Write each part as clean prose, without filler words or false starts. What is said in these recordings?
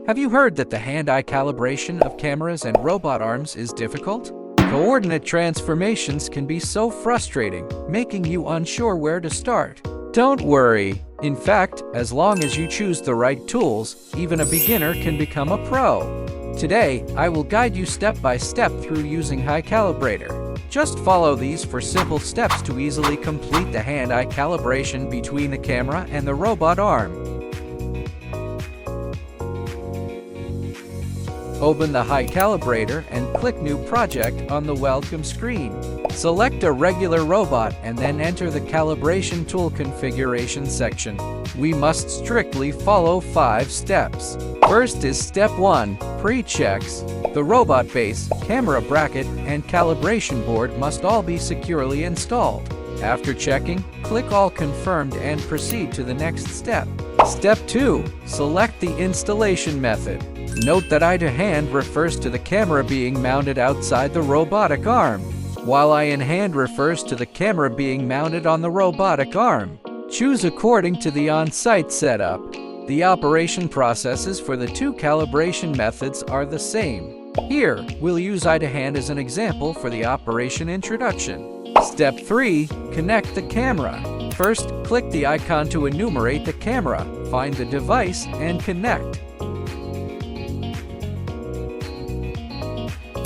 Have you heard that the hand-eye calibration of cameras and robot arms is difficult? Coordinate transformations can be so frustrating, making you unsure where to start. Don't worry. In fact, as long as you choose the right tools, even a beginner can become a pro. Today, I will guide you step by step through using Hicalibrator. Just follow these 4 simple steps to easily complete the hand-eye calibration between the camera and the robot arm. Open the Hicalibrator and click New Project on the welcome screen. Select a regular robot and then enter the Calibration Tool Configuration section. We must strictly follow 5 steps. First is Step 1, Pre-checks. The robot base, camera bracket, and calibration board must all be securely installed. After checking, click All Confirmed and proceed to the next step. Step 2, select the installation method. Note that eye to hand refers to the camera being mounted outside the robotic arm, while eye in hand refers to the camera being mounted on the robotic arm. Choose according to the on-site setup. The operation processes for the 2 calibration methods are the same. Here, we'll use eye to hand as an example for the operation introduction. Step 3, connect the camera. First, click the icon to enumerate the camera, find the device, and connect.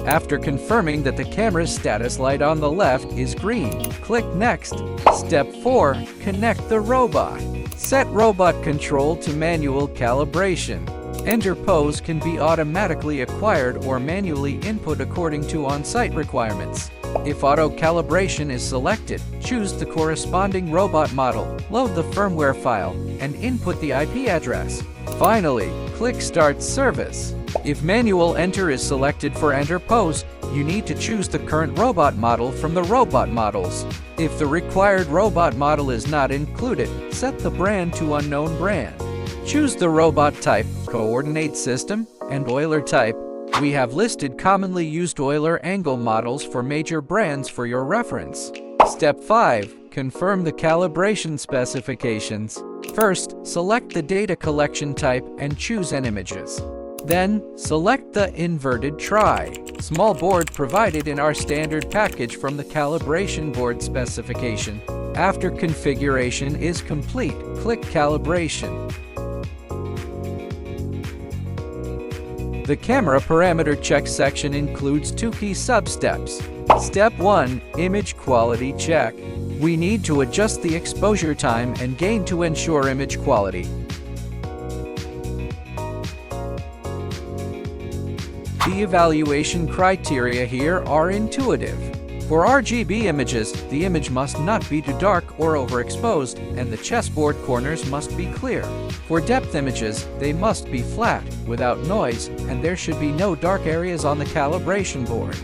After confirming that the camera's status light on the left is green, click Next. Step 4, connect the robot. Set robot control to manual calibration. Enter pose can be automatically acquired or manually input according to on-site requirements. If auto calibration is selected, choose the corresponding robot model, load the firmware file, and input the IP address. Finally, click Start Service. If manual enter is selected for enter pose, you need to choose the current robot model from the robot models. If the required robot model is not included, set the brand to unknown brand. Choose the robot type, coordinate system, and Euler type. We have listed commonly used Euler angle models for major brands for your reference. Step 5. Confirm the calibration specifications. First, select the data collection type and choose N images. Then, select the inverted try small board provided in our standard package from the calibration board specification. After configuration is complete, click Calibration. The camera parameter check section includes 2 key sub-steps. Step 1, Image Quality Check. We need to adjust the exposure time and gain to ensure image quality. The evaluation criteria here are intuitive. For RGB images, the image must not be too dark or overexposed, and the chessboard corners must be clear. For depth images, they must be flat, without noise, and there should be no dark areas on the calibration board.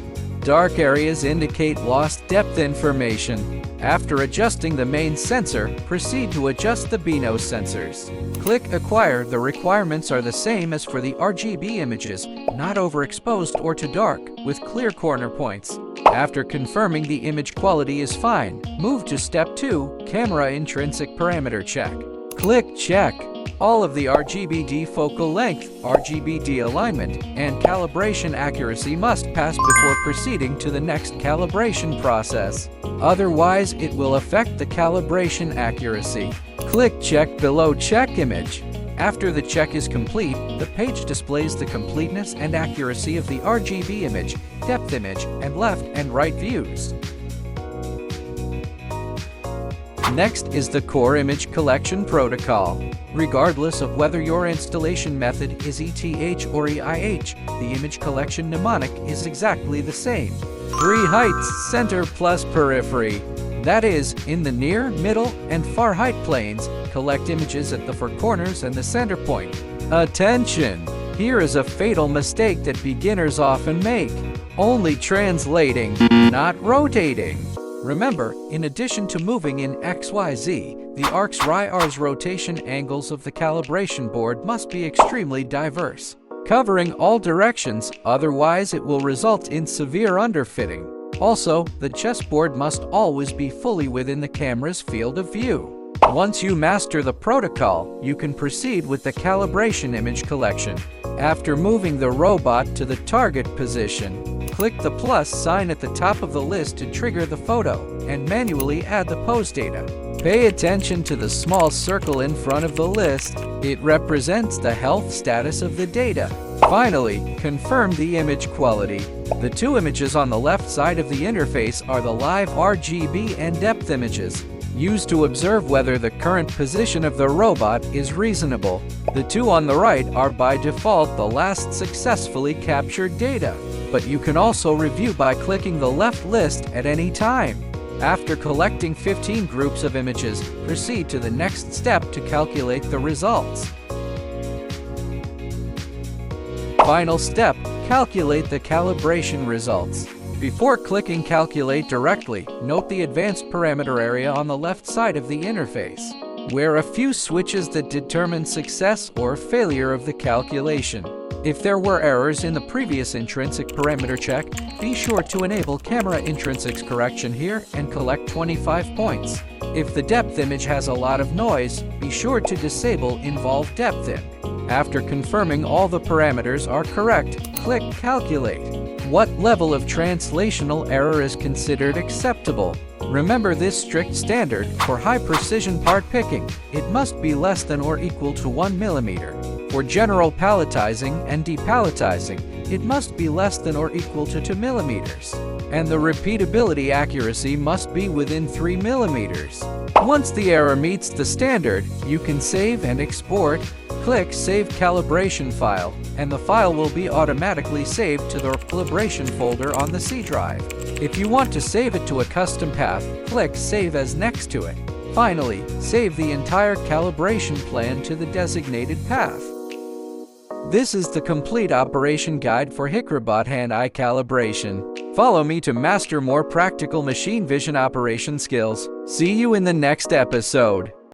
Dark areas indicate lost depth information. After adjusting the main sensor, proceed to adjust the Bino sensors. Click Acquire. The requirements are the same as for the RGB images, not overexposed or too dark, with clear corner points. After confirming the image quality is fine, move to Step 2, Camera Intrinsic Parameter Check. Click Check. All of the RGB focal length, RGB alignment, and calibration accuracy must pass before proceeding to the next calibration process. Otherwise, it will affect the calibration accuracy. Click Check below Check Image. After the check is complete, the page displays the completeness and accuracy of the RGB image, depth image, and left and right views. Next is the Core Image Collection Protocol. Regardless of whether your installation method is ETH or EIH, the image collection mnemonic is exactly the same. 3 heights, center plus periphery. That is, in the near, middle, and far height planes, collect images at the 4 corners and the center point. Attention! Here is a fatal mistake that beginners often make. Only translating, not rotating. Remember, in addition to moving in XYZ, the ARC's rotation angles of the calibration board must be extremely diverse, covering all directions, otherwise it will result in severe underfitting. Also, the chessboard must always be fully within the camera's field of view. Once you master the protocol, you can proceed with the calibration image collection. After moving the robot to the target position, click the plus sign at the top of the list to trigger the photo, and manually add the pose data. Pay attention to the small circle in front of the list. It represents the health status of the data. Finally, confirm the image quality. The two images on the left side of the interface are the live RGB and depth images, used to observe whether the current position of the robot is reasonable. The two on the right are by default the last successfully captured data, but you can also review by clicking the left list at any time. After collecting 15 groups of images, proceed to the next step to calculate the results. Final step, calculate the calibration results. Before clicking Calculate directly, note the Advanced Parameter area on the left side of the interface, where a few switches that determine success or failure of the calculation. If there were errors in the previous intrinsic parameter check, be sure to enable Camera Intrinsics Correction here and collect 25 points. If the depth image has a lot of noise, be sure to disable Involve Depth In. After confirming all the parameters are correct, click Calculate. What level of translational error is considered acceptable? Remember this strict standard for high-precision part picking. It must be less than or equal to 1 millimeter. For general palletizing and depalletizing, it must be less than or equal to 2 millimeters. And the repeatability accuracy must be within 3 millimeters. Once the error meets the standard, you can save and export. Click Save Calibration File, and the file will be automatically saved to the calibration folder on the C drive. If you want to save it to a custom path, click Save As next to it. Finally, save the entire calibration plan to the designated path. This is the complete operation guide for Hikrobot hand-eye calibration. Follow me to master more practical machine vision operation skills. See you in the next episode.